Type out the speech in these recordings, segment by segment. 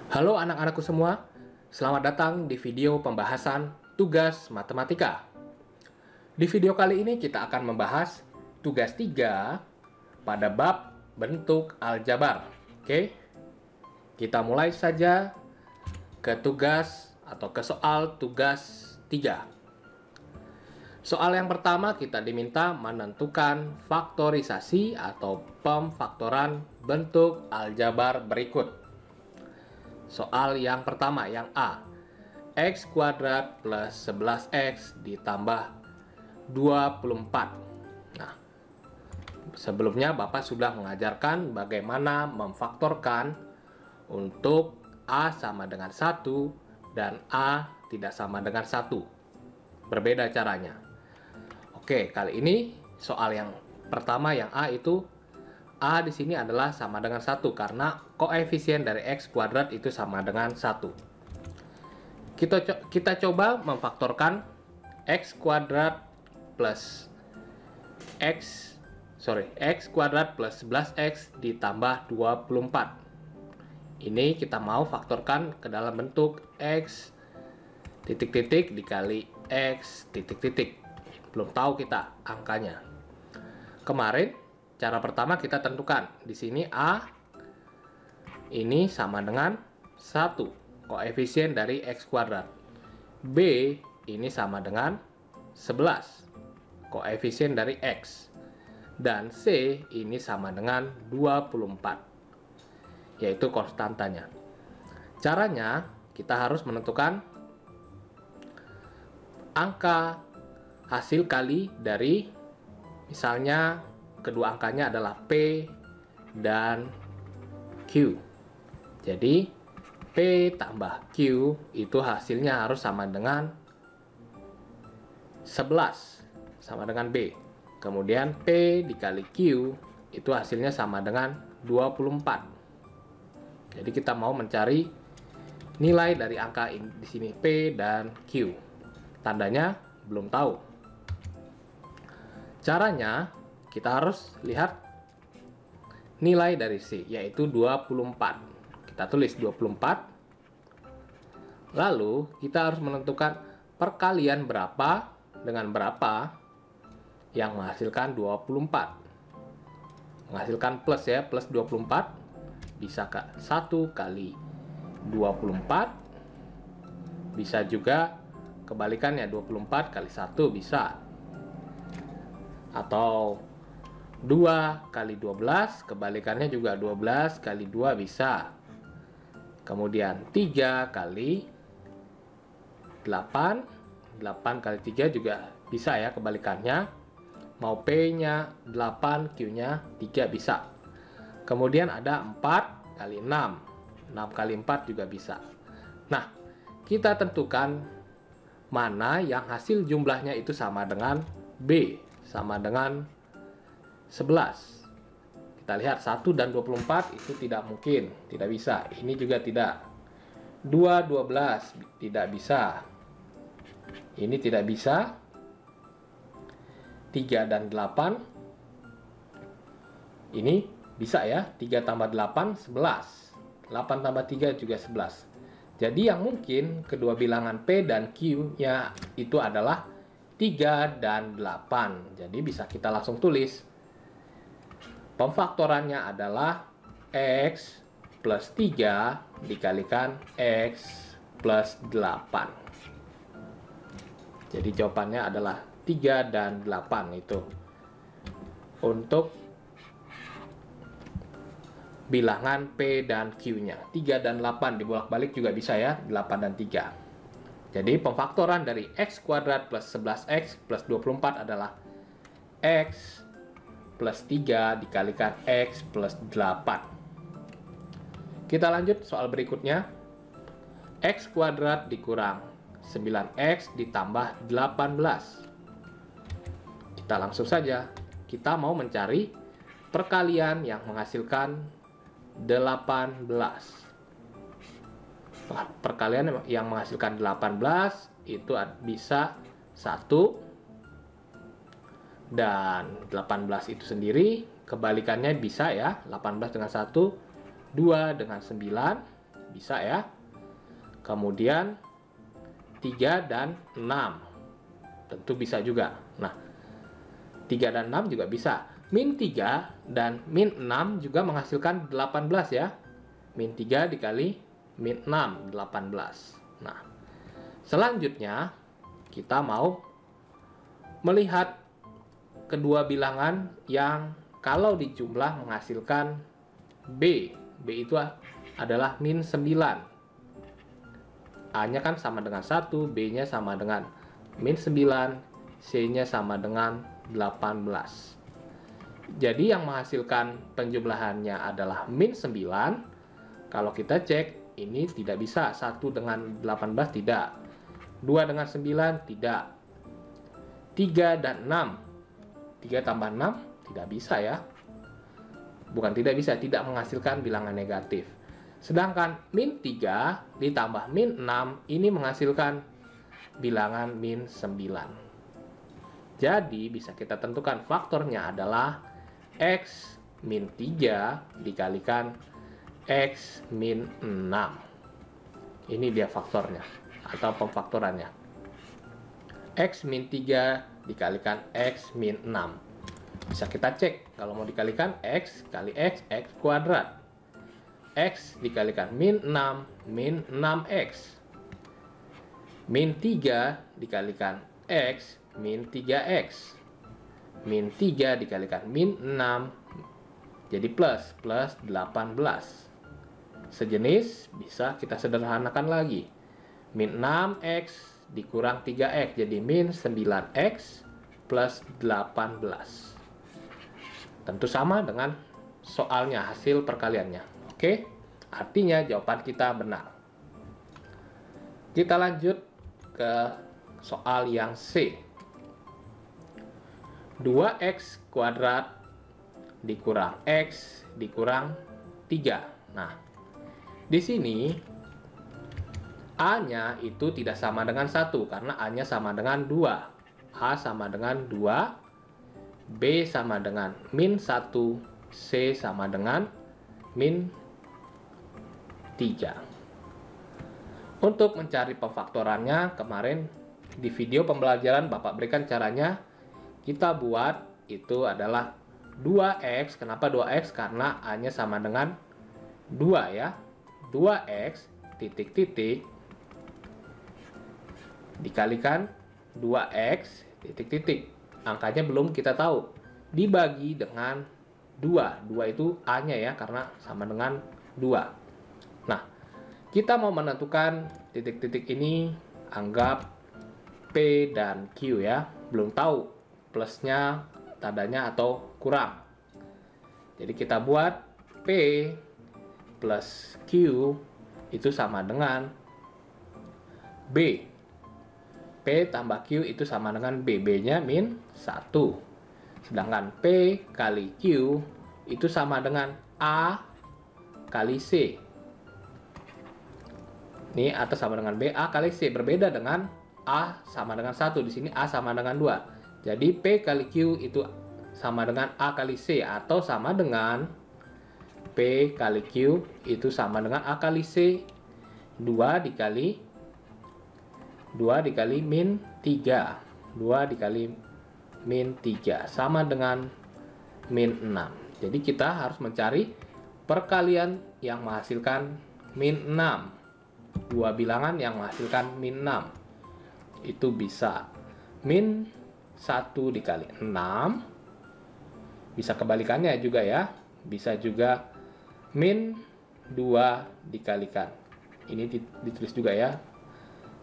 Halo anak-anakku semua, selamat datang di video pembahasan tugas matematika. Di video kali ini kita akan membahas tugas 3 pada bab bentuk aljabar. Oke, kita mulai saja ke tugas atau ke soal tugas 3. Soal yang pertama kita diminta menentukan faktorisasi atau pemfaktoran bentuk aljabar berikut. Soal yang pertama, yang A. X kuadrat plus 11X ditambah 24. Nah, sebelumnya Bapak sudah mengajarkan bagaimana memfaktorkan untuk A sama dengan 1 dan A tidak sama dengan 1. Berbeda caranya. Oke, kali ini soal yang pertama, yang A itu A di sini adalah sama dengan 1 karena koefisien dari X kuadrat itu sama dengan 1. Kita coba memfaktorkan X kuadrat plus X kuadrat plus 11X ditambah 24. Ini kita mau faktorkan ke dalam bentuk X titik-titik dikali X titik-titik. Belum tahu kita angkanya. Kemarin cara pertama kita tentukan di sini A ini sama dengan 1, koefisien dari X kuadrat. B ini sama dengan 11, koefisien dari X. Dan C ini sama dengan 24, yaitu konstantanya. Caranya kita harus menentukan angka hasil kali dari, misalnya kedua angkanya adalah P dan Q. Jadi P tambah Q itu hasilnya harus sama dengan 11, sama dengan B. Kemudian P dikali Q itu hasilnya sama dengan 24. Jadi kita mau mencari nilai dari angka ini, di sini P dan Q. Tandanya belum tahu. Caranya kita harus lihat nilai dari C, yaitu 24. Kita tulis 24. Lalu kita harus menentukan perkalian berapa dengan berapa yang menghasilkan 24. Menghasilkan plus ya, plus 24. Bisa 1 kali 24. Bisa juga kebalikannya, 24 kali 1 bisa. Atau 2 kali 12, kebalikannya juga 12 kali 2 bisa. Kemudian 3 kali 8, 8 kali 3 juga bisa ya kebalikannya. Mau P-nya 8, Q-nya 3 bisa. Kemudian ada 4 kali 6, 6 kali 4 juga bisa. Nah, kita tentukan mana yang hasil jumlahnya itu sama dengan B, sama dengan 11. Kita lihat 1 dan 24 itu tidak mungkin, tidak bisa. Ini juga tidak. 2, 12 tidak bisa. Ini tidak bisa. 3 dan 8 ini bisa ya. 3 tambah 8, 11. 8 tambah 3 juga 11. Jadi yang mungkin kedua bilangan P dan Q-nya itu adalah 3 dan 8. Jadi bisa kita langsung tulis. Pemfaktorannya adalah X plus 3 dikalikan X plus 8. Jadi jawabannya adalah 3 dan 8 itu. Untuk bilangan P dan Q-nya. 3 dan 8 dibolak-balik juga bisa ya, 8 dan 3. Jadi pemfaktoran dari X kuadrat plus 11X plus 24 adalah X plus 3 dikalikan X plus 8. Kita lanjut soal berikutnya. X kuadrat dikurang 9X ditambah 18. Kita langsung saja. Kita mau mencari perkalian yang menghasilkan 18. Perkalian yang menghasilkan 18 itu bisa 1 dan 18 itu sendiri, kebalikannya bisa ya, 18 dengan 1, 2 dengan 9, bisa ya. Kemudian 3 dan 6 tentu bisa juga. Nah, 3 dan 6 juga bisa. Min 3 dan min 6 juga menghasilkan 18 ya. Min 3 dikali min 6, 18. Nah, selanjutnya kita mau melihat kedua bilangan yang kalau dijumlah menghasilkan B. B itu adalah min 9. A-nya kan sama dengan 1, B-nya sama dengan min 9, C-nya sama dengan 18. Jadi yang menghasilkan penjumlahannya adalah min 9. Kalau kita cek, ini tidak bisa. 1 dengan 18 tidak. 2 dengan 9 tidak. 3 dan 6. 3 tambah 6 tidak bisa ya. Bukan tidak bisa, tidak menghasilkan bilangan negatif. Sedangkan min 3 ditambah min 6 ini menghasilkan bilangan min 9. Jadi bisa kita tentukan faktornya adalah X min 3 dikalikan X min 6. Ini dia faktornya atau pemfaktorannya. X min 3 dikalikan X min 6. Bisa kita cek kalau mau dikalikan X kali X kuadrat. X dikalikan min 6, min 6X. Min 3 dikalikan X, min 3X. Min 3 dikalikan min 6, jadi plus 18. Sejenis bisa kita sederhanakan lagi. Min 6X dikurang 3X, jadi min 9X plus 18. Tentu sama dengan soalnya, hasil perkaliannya. Oke, artinya jawaban kita benar. Kita lanjut ke soal yang C. 2X kuadrat dikurang X dikurang 3. Nah, di sini A-nya itu tidak sama dengan 1 karena A-nya sama dengan 2. A sama dengan 2, B sama dengan min 1, C sama dengan min 3. Untuk mencari pemfaktorannya, kemarin di video pembelajaran Bapak berikan caranya. Kita buat itu adalah 2X. Kenapa 2X? Karena A-nya sama dengan 2 ya. 2X titik-titik dikalikan 2X titik-titik. Angkanya belum kita tahu. Dibagi dengan 2. 2 itu A-nya ya, karena sama dengan 2. Nah, kita mau menentukan titik-titik ini, anggap P dan Q ya. Belum tahu plusnya, tandanya atau kurang. Jadi kita buat P plus Q itu sama dengan B. P tambah Q itu sama dengan B. B-nya min 1. Sedangkan P kali Q itu sama dengan A kali C. Ini atas sama dengan B, A kali C. Berbeda dengan A sama dengan 1. Di sini A sama dengan 2. Jadi P kali Q itu sama dengan A kali C. Atau sama dengan P kali Q itu sama dengan A kali C. 2 dikali min 3. 2 dikali min 3 sama dengan min 6. Jadi kita harus mencari perkalian yang menghasilkan min 6. Dua bilangan yang menghasilkan min 6. Itu bisa min 1 dikali 6. Bisa kebalikannya juga ya. Bisa juga min 2 dikalikan. Ini ditulis juga ya.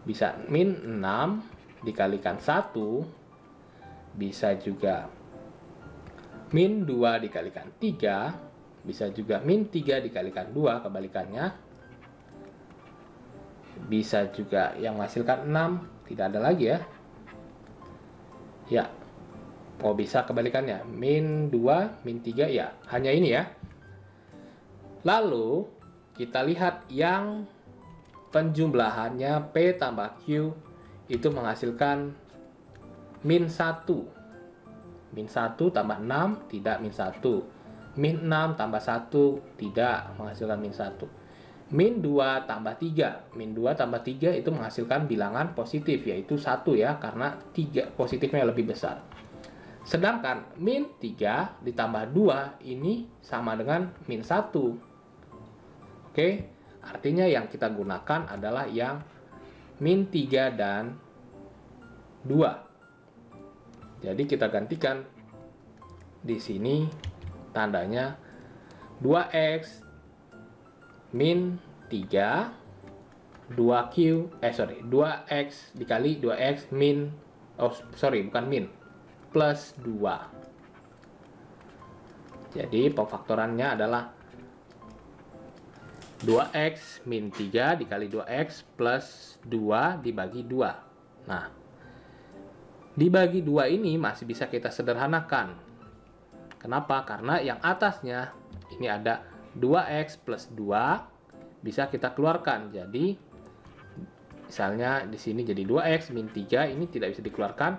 Bisa min 6 dikalikan 1. Bisa juga min 2 dikalikan 3. Bisa juga min 3 dikalikan 2, kebalikannya. Bisa juga yang menghasilkan 6, tidak ada lagi ya. Ya, oh bisa kebalikannya, min 2, min 3 ya, hanya ini ya. Lalu kita lihat yang penjumlahannya P tambah Q itu menghasilkan min 1. Min 1 tambah 6 tidak min 1. Min 6 tambah 1 tidak menghasilkan min 1. Min 2 tambah 3. Min 2 tambah 3 itu menghasilkan bilangan positif, yaitu 1 ya, karena 3 positifnya lebih besar. Sedangkan min 3 ditambah 2 ini sama dengan min 1. Oke, artinya yang kita gunakan adalah yang min 3 dan 2. Jadi kita gantikan di sini tandanya 2x min 3 2x dikali 2x min bukan min plus 2. Jadi pemfaktorannya adalah 2x min 3 dikali 2x plus 2 dibagi 2. Nah, dibagi 2 ini masih bisa kita sederhanakan. Kenapa? Karena yang atasnya ini ada 2x plus 2 bisa kita keluarkan. Jadi misalnya di sini jadi 2x min 3 ini tidak bisa dikeluarkan.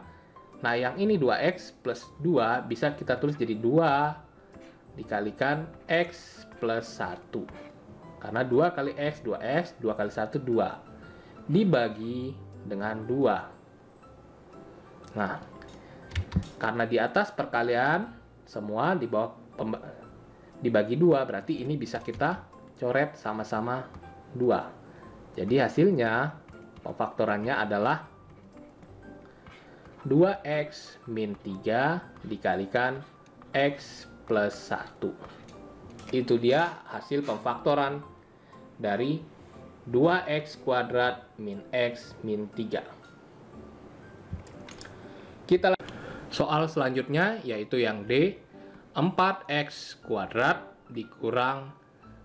Nah, yang ini 2x plus 2 bisa kita tulis jadi 2 dikalikan x plus 1. Karena 2 kali x 2x, 2 kali 1 2 dibagi dengan 2. Nah, karena di atas perkalian semua, di bawah dibagi 2, berarti ini bisa kita coret sama-sama 2. Jadi hasilnya pemfaktorannya adalah 2x min 3 dikalikan x plus 1. Itu dia hasil pemfaktoran dari 2x kuadrat min x min 3. Kita soal selanjutnya yaitu yang D, 4x kuadrat dikurang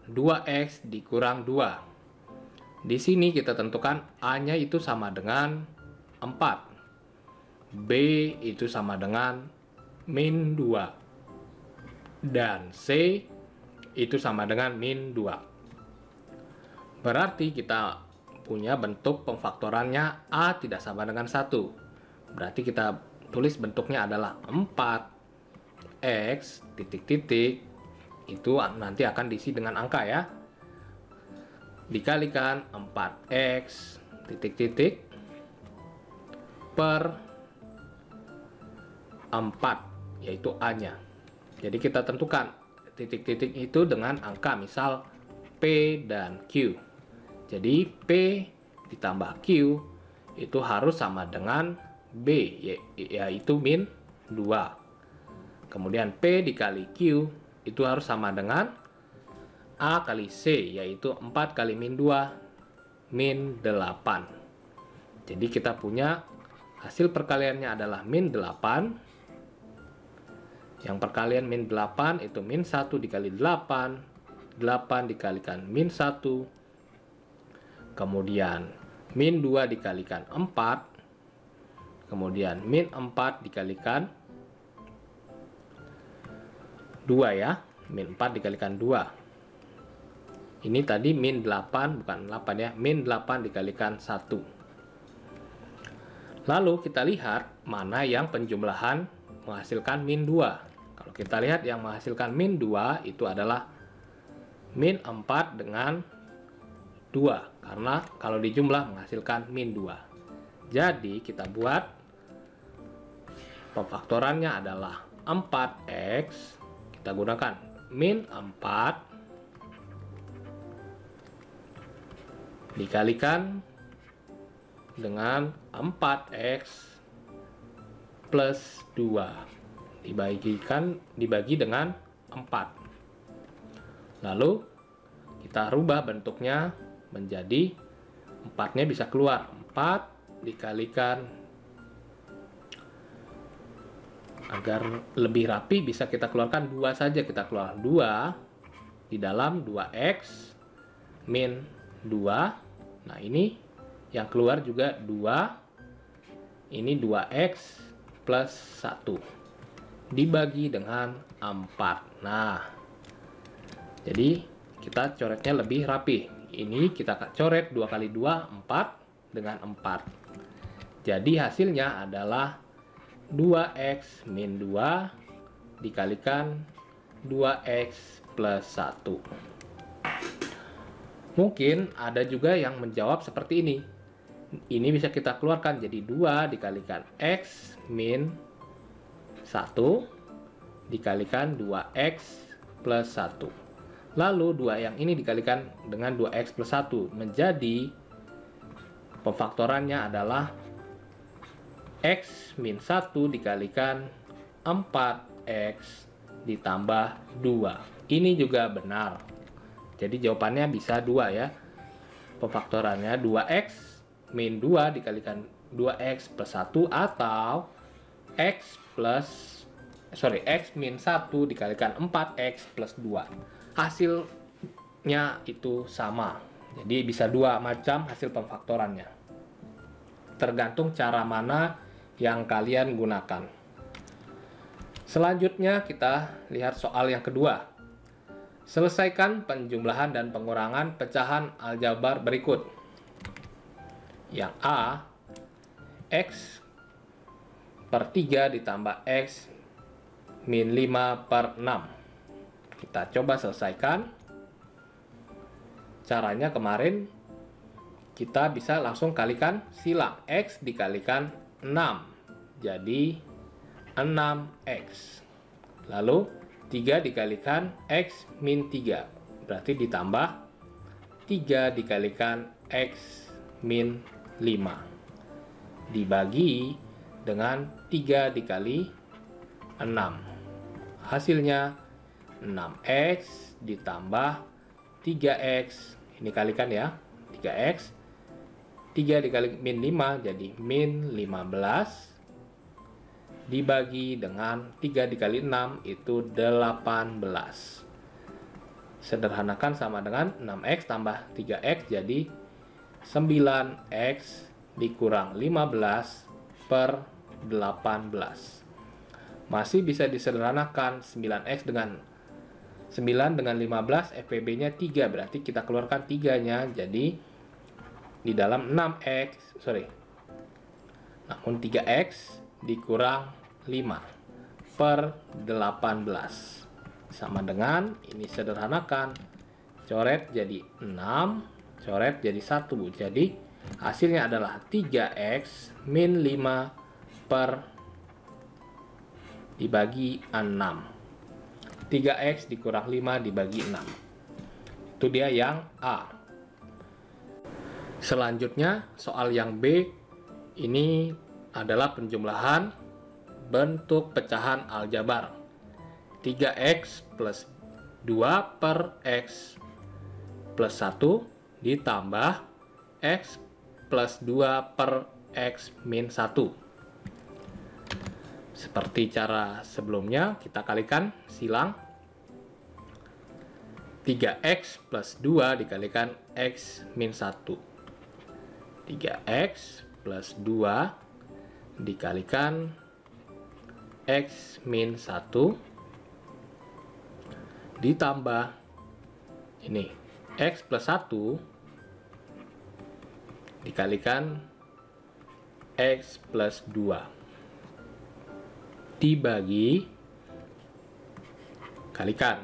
2x dikurang 2. Di sini kita tentukan A-nya itu sama dengan 4. B itu sama dengan min 2. Dan C itu sama dengan min 2. Berarti kita punya bentuk pemfaktorannya A tidak sama dengan 1. Berarti kita tulis bentuknya adalah 4x titik-titik, itu nanti akan diisi dengan angka ya, dikalikan 4x titik-titik per 4, yaitu A-nya. Jadi kita tentukan titik-titik itu dengan angka, misal P dan Q. Jadi P ditambah Q itu harus sama dengan B, yaitu min 2. Kemudian P dikali Q itu harus sama dengan A kali C, yaitu 4 kali min 2, min 8. Jadi kita punya hasil perkaliannya adalah min 8. Yang perkalian min 8 itu min 1 dikali 8, 8 dikalikan min 1, kemudian min 2 dikalikan 4, kemudian min 4 dikalikan 2 ya, min 4 dikalikan 2. Ini tadi min 8, bukan 8 ya, min 8 dikalikan 1. Lalu kita lihat mana yang penjumlahan menghasilkan min 2. Kalau kita lihat yang menghasilkan min 2 itu adalah min 4 dengan 2. Karena kalau dijumlah menghasilkan min 2. Jadi kita buat pemfaktorannya adalah 4x, kita gunakan min 4 dikalikan dengan 4x plus 2 dibagi dengan 4. Lalu kita rubah bentuknya menjadi 4-nya bisa keluar, 4 dikalikan, agar lebih rapi bisa kita keluarkan 2 saja, kita keluar 2 di dalam 2x min 2. Nah, ini yang keluar juga 2, ini 2x plus 1 dibagi dengan 4. Nah, jadi kita coretnya lebih rapi. Ini kita coret 2 kali 2, 4 dengan 4. Jadi hasilnya adalah 2x min 2 dikalikan 2x plus 1. Mungkin ada juga yang menjawab seperti ini. Ini bisa kita keluarkan jadi 2 dikalikan X min 1 dikalikan 2X plus 1. Lalu 2 yang ini dikalikan dengan 2X plus 1 menjadi pemfaktorannya adalah X min 1 dikalikan 4X ditambah 2. Ini juga benar. Jadi jawabannya bisa 2 ya. Pemfaktorannya 2X min 2 dikalikan 2X plus 1 atau X min 1 dikalikan 4X plus 2. Hasilnya itu sama. Jadi bisa 2 macam hasil pemfaktorannya. Tergantung cara mana yang kalian gunakan. Selanjutnya kita lihat soal yang kedua. Selesaikan penjumlahan dan pengurangan pecahan aljabar berikut. Yang A, X per 3 ditambah X min 5 per 6. Kita coba selesaikan. Caranya kemarin kita bisa langsung kalikan silang. X dikalikan 6. Jadi 6X. Lalu 3 dikalikan X min 3. Berarti ditambah 3 dikalikan X min 5. Dibagi dengan 3 dikali 6. Hasilnya 6X ditambah 3X. Ini kalikan ya. 3X. 3 dikali min 5 jadi min 15. Dibagi dengan 3 dikali 6 itu 18. Sederhanakan sama dengan 6X tambah 3X jadi 9X dikurang 15 per 18. Masih bisa disederhanakan 9X dengan 9 dengan 15 FPB-nya 3. Berarti kita keluarkan 3-nya jadi di dalam 6X, namun 3X dikurang 5 per 18. Sama dengan, ini sederhanakan. Coret jadi 6, coret jadi 1. Jadi hasilnya adalah 3X min 5 per dibagi 6. 3X dikurang 5 dibagi 6. Itu dia yang A. Selanjutnya soal yang B. Ini adalah penjumlahan bentuk pecahan aljabar. 3X plus 2 per X plus 1 ditambah X plus 2 per X min 1. Seperti cara sebelumnya, kita kalikan silang. 3X plus 2 dikalikan X min 1. 3X plus 2 dikalikan X min 1 ditambah ini X plus 1 dikalikan X plus 2 dibagi kalikan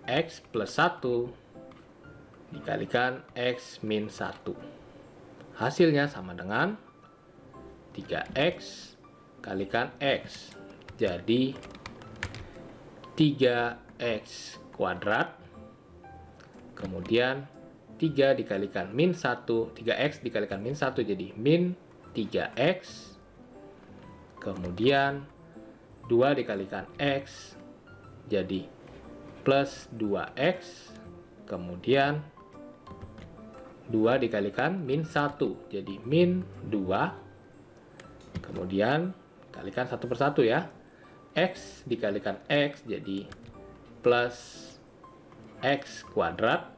X plus 1 dikalikan X min 1. Hasilnya sama dengan 3X kalikan X. Jadi 3X kuadrat. Kemudian 3 dikalikan min 1. 3X dikalikan min 1 jadi min 3X. Kemudian 2 dikalikan X jadi plus 2X. Kemudian 2 dikalikan min 1 jadi min 2. Kemudian kalikan satu persatu ya. X dikalikan X jadi plus X kuadrat.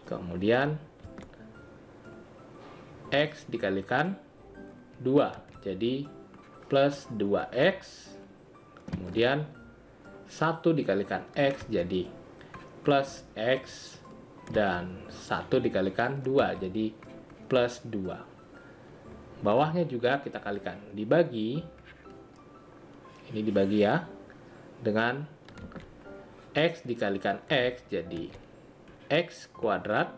Kemudian X dikalikan 2 jadi plus 2X. Kemudian 1 dikalikan X jadi plus X. Dan 1 dikalikan 2 jadi plus 2. Bawahnya juga kita kalikan. Dibagi. Ini dibagi ya. Dengan X dikalikan X jadi X kuadrat.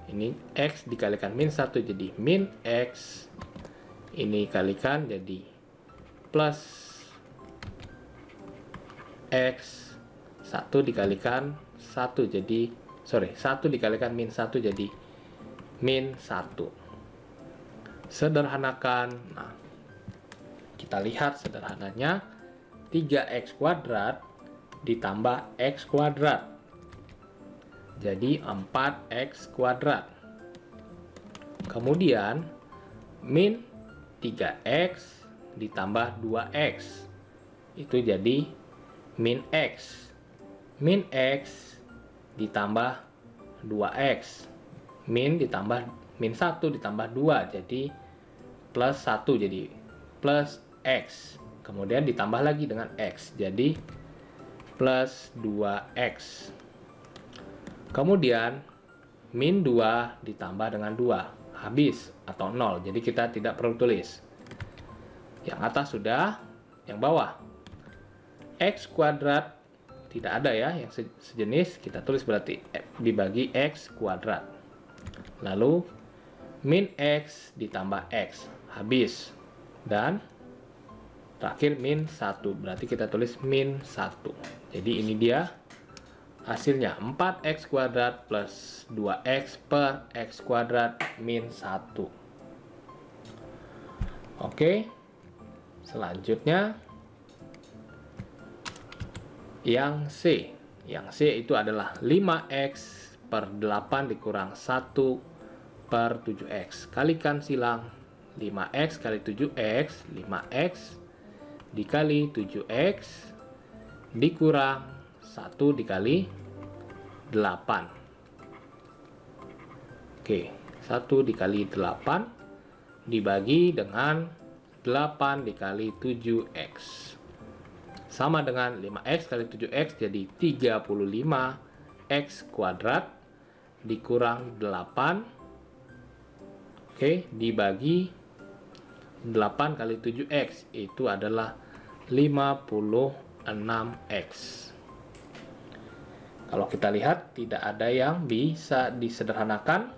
Ini X dikalikan min 1 jadi min X. Ini kalikan jadi plus X. 1 dikalikan 1 jadi, 1 dikalikan min 1 jadi min 1. Sederhanakan. Nah, kita lihat sederhananya. 3X kuadrat ditambah X kuadrat. Jadi 4X kuadrat. Kemudian min 3X ditambah 2X. Itu jadi min X. Min X ditambah 2X. Min 1 ditambah 2 jadi plus 1 jadi plus X. Kemudian ditambah lagi dengan X jadi plus 2X. Kemudian min 2 ditambah dengan 2 habis atau 0, jadi kita tidak perlu tulis. Yang atas sudah, yang bawah X kuadrat tidak ada ya, yang sejenis kita tulis berarti dibagi X kuadrat. Lalu min X ditambah X habis, dan terakhir min 1, berarti kita tulis min 1. Jadi ini dia hasilnya 4X kuadrat plus 2X per X kuadrat min 1. Oke, selanjutnya yang C. Yang C itu adalah 5X per 8 dikurang 1 per 7X. Kalikan silang 5X kali 7X, 5X dikali 7X dikurang 1 dikali 8. Oke, 1 dikali 8 dibagi dengan 8 dikali 7X. Sama dengan 5X kali 7X jadi 35X kuadrat dikurang 8. Oke, dibagi 8 kali 7X itu adalah 56X. Kalau kita lihat tidak ada yang bisa disederhanakan.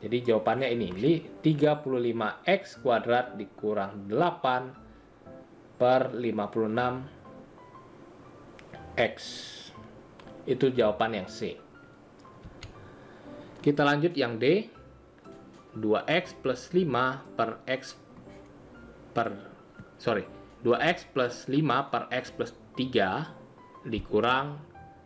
Jadi jawabannya ini 35X kuadrat dikurang 8 per 56X. Itu jawaban yang C. Kita lanjut yang D. 2X plus 5 per X 2X plus 5 per X plus 3 dikurang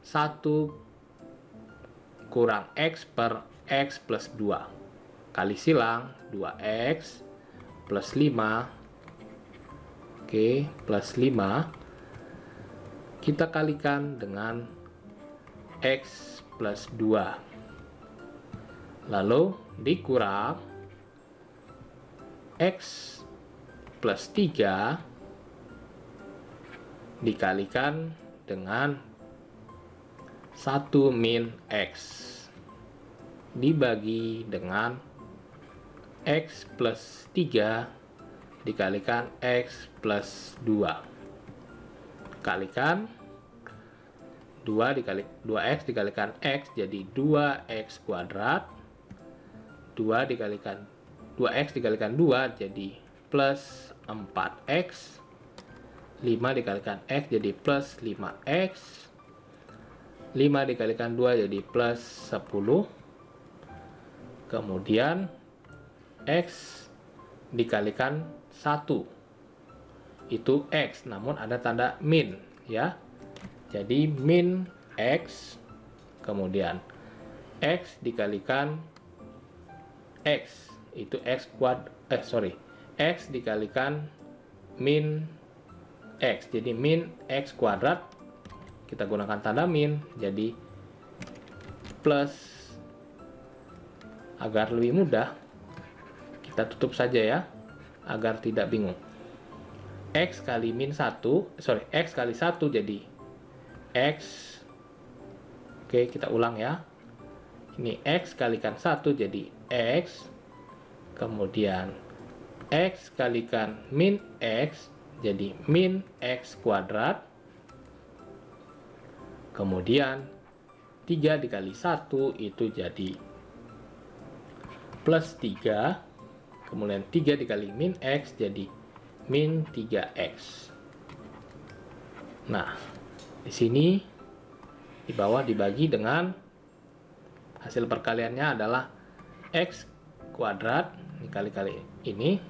1 kurang X per X plus 2. Kali silang 2X plus 5. Oke, plus 5. Kita kalikan dengan X plus 2. Lalu dikurang X plus 3 dikalikan dengan 1 min X dibagi dengan X plus 3 dikalikan X plus 2. Kalikan 2X dikalikan X jadi 2X kuadrat. 2X dikalikan 2 jadi plus 4X. 5 dikalikan X jadi plus 5X. 5 dikalikan 2 jadi plus 10. Kemudian X dikalikan 1 itu X, namun ada tanda min ya. Jadi min X. Kemudian X dikalikan X itu X dikalikan min X, jadi min X kuadrat. Kita gunakan tanda min, jadi plus. Agar lebih mudah kita tutup saja ya, agar tidak bingung. X kali min 1, X kali 1 jadi X. Oke, kita ulang ya. Ini X kalikan 1 jadi X. Kemudian X kalikan min X jadi min X kuadrat. Kemudian 3 dikali 1 itu jadi plus 3. Kemudian 3 dikali min X jadi min 3X. Nah, di sini di bawah dibagi dengan hasil perkaliannya adalah X kuadrat dikali-kali ini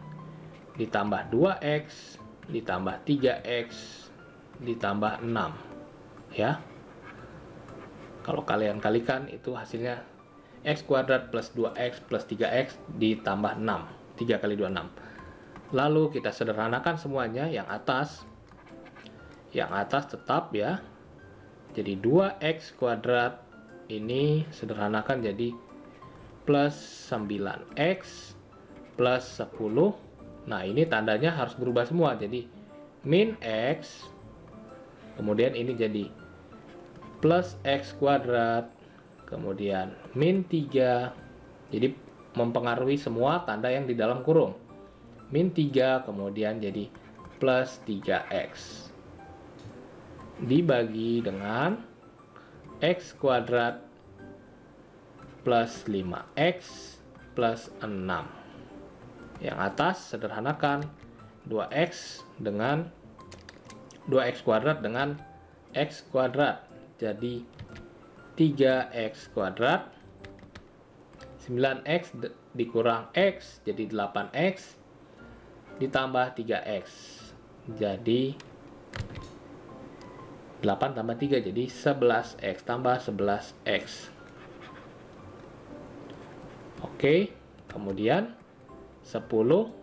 ditambah 2X ditambah 3X ditambah 6 ya. Kalau kalian kalikan itu hasilnya X kuadrat plus 2X plus 3X ditambah 6. 3 kali 2 6. Lalu kita sederhanakan semuanya. Yang atas tetap ya. Jadi 2X kuadrat ini sederhanakan jadi plus 9X plus 10. Nah, ini tandanya harus berubah semua. Jadi min X, kemudian ini jadi plus X kuadrat, kemudian min 3. Jadi mempengaruhi semua tanda yang di dalam kurung. Min 3, kemudian jadi plus 3X. Dibagi dengan X kuadrat plus 5X plus 6. Yang atas sederhanakan 2X kuadrat dengan X kuadrat. Jadi 3X kuadrat. 9X dikurang X jadi 8X. Ditambah 3X. Jadi 8 tambah 3 jadi 11X tambah 11X. Oke, kemudian 10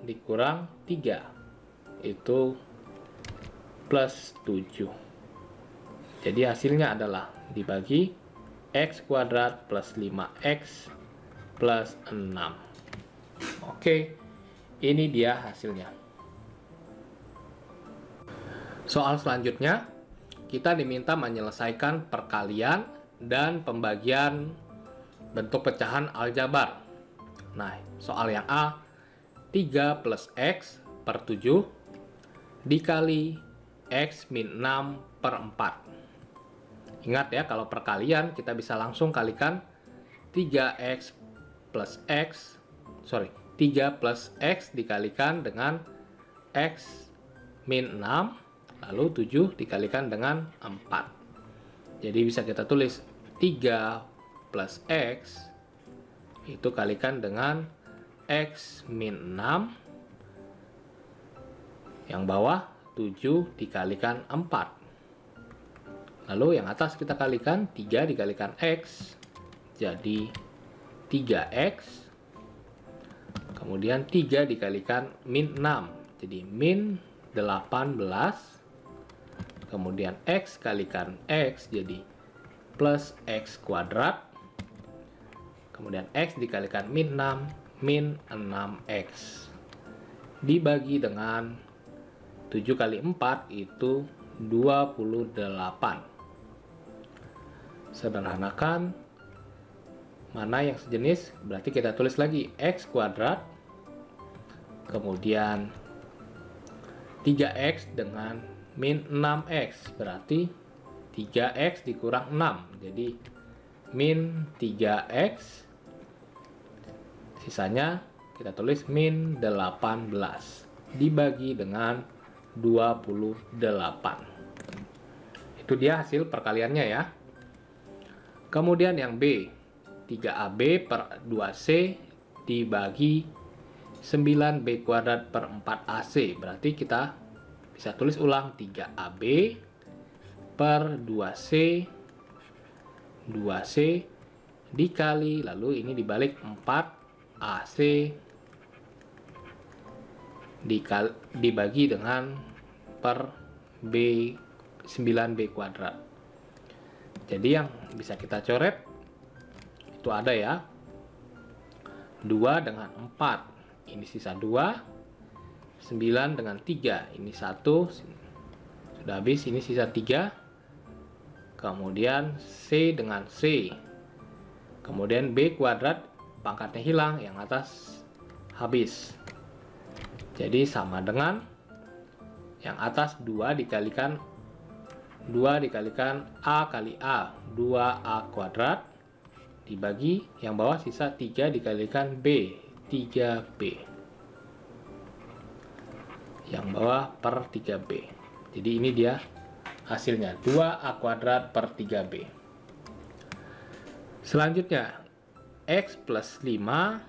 dikurang 3 itu plus 7. Jadi hasilnya adalah dibagi X kuadrat plus 5X plus 6. Oke, ini dia hasilnya. Soal selanjutnya, kita diminta menyelesaikan perkalian dan pembagian bentuk pecahan aljabar. Nah, soal yang A, 3 plus X per 7 dikali X min 6 per 4. Ingat ya, kalau perkalian kita bisa langsung kalikan 3 plus X dikalikan dengan X min 6, lalu 7 dikalikan dengan 4. Jadi bisa kita tulis 3 plus X itu kalikan dengan X min 6, yang bawah 7 dikalikan 4. Lalu yang atas kita kalikan 3 dikalikan X jadi 3X. Kemudian 3 dikalikan min 6 jadi min 18. Kemudian X kalikan X jadi plus X kuadrat. Kemudian X dikalikan min 6 min 6X. Dibagi dengan 7 kali 4 itu 28. Sederhanakan mana yang sejenis, berarti kita tulis lagi X kuadrat. Kemudian 3X dengan min 6X, berarti 3X dikurang 6, jadi min 3X. Sisanya kita tulis min 18 dibagi dengan 28. Itu dia hasil perkaliannya ya. Kemudian yang B, 3AB per 2C dibagi 9B kuadrat per 4AC. Berarti kita bisa tulis ulang 3AB per 2C dikali, lalu ini dibalik 4AC dibagi dengan per 9B kuadrat. Jadi yang bisa kita coret itu ada ya 2 dengan 4, ini sisa 2, 9 dengan 3, ini 1, sudah habis, ini sisa 3. Kemudian C dengan C, kemudian B kuadrat pangkatnya hilang, yang atas habis. Jadi sama dengan yang atas 2 dikalikan 2 dikalikan A kali A, 2A kuadrat, dibagi yang bawah sisa 3 dikalikan B, 3B. Yang bawah per 3B. Jadi ini dia hasilnya, 2A kuadrat per 3B. Selanjutnya, X plus 5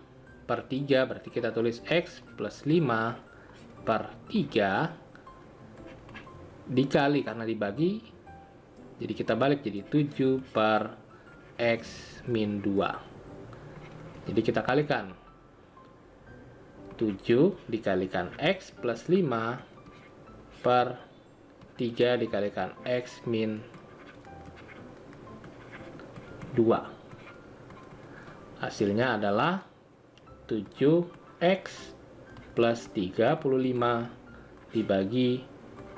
per 3, berarti kita tulis X plus 5 per 3 dikali, karena dibagi, jadi kita balik jadi 7 per X min 2. Jadi kita kalikan 7 dikalikan X plus 5 per 3 dikalikan X min 2. Hasilnya adalah 7X plus 35 dibagi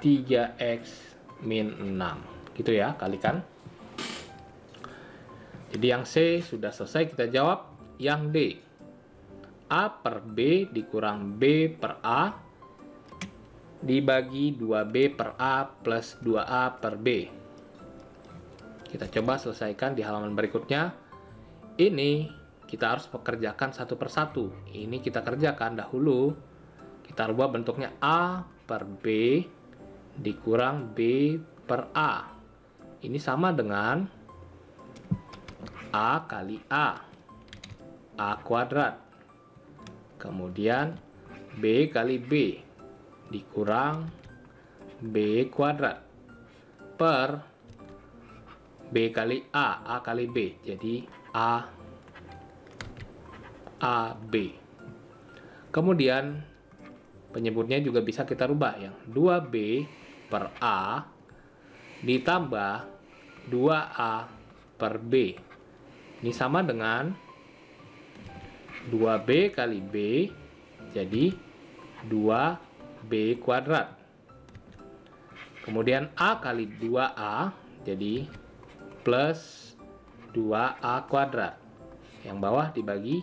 3X min 6. Gitu ya, kalikan. Jadi yang C sudah selesai, kita jawab. Yang D, A per B dikurang B per A dibagi 2B per A plus 2A per B. Kita coba selesaikan di halaman berikutnya. Ini kita harus pekerjakan satu persatu. Ini kita kerjakan dahulu. Kita rubah bentuknya A per B dikurang B per A. Ini sama dengan A kali A kuadrat. Kemudian B kali B dikurang B kuadrat per B kali A kali B. Jadi AB. Kemudian penyebutnya juga bisa kita rubah, yang 2B per A ditambah 2A per B. Ini sama dengan 2B kali B, jadi 2B kuadrat. Kemudian A kali 2A, jadi plus 2A kuadrat. Yang bawah dibagi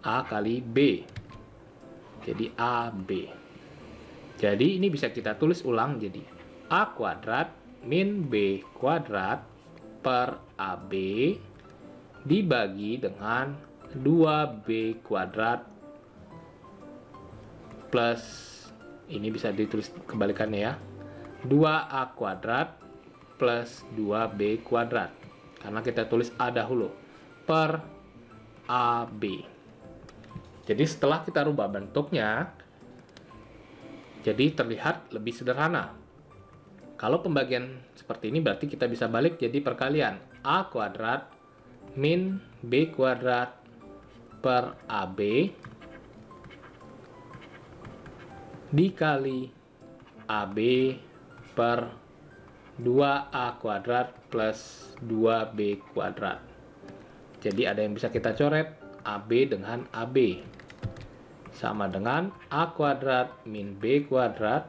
A kali B, jadi AB. Jadi ini bisa kita tulis ulang, jadi A kuadrat min B kuadrat per AB dibagi dengan 2B kuadrat plus, ini bisa ditulis kebalikannya ya, 2A kuadrat plus 2B kuadrat, karena kita tulis A dahulu, per AB. Jadi setelah kita rubah bentuknya, jadi terlihat lebih sederhana. Kalau pembagian seperti ini berarti kita bisa balik jadi perkalian. A kuadrat min B kuadrat per AB dikali AB per 2A kuadrat plus 2B kuadrat. Jadi ada yang bisa kita coret, AB dengan AB sama dengan A kuadrat min B kuadrat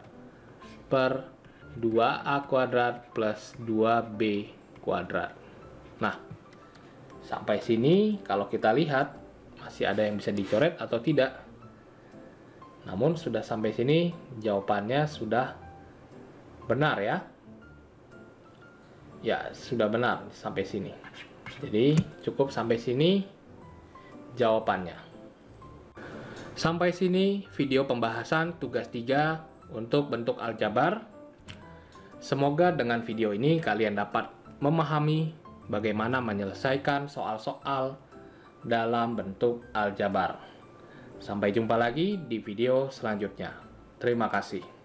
per 2A kuadrat plus 2B kuadrat. Nah, sampai sini kalau kita lihat masih ada yang bisa dicoret atau tidak. Namun sudah sampai sini jawabannya sudah benar ya. Ya, sudah benar sampai sini. Jadi cukup sampai sini jawabannya. Sampai sini video pembahasan tugas 3 untuk bentuk aljabar. Semoga dengan video ini kalian dapat memahami bagaimana menyelesaikan soal-soal dalam bentuk aljabar. Sampai jumpa lagi di video selanjutnya. Terima kasih.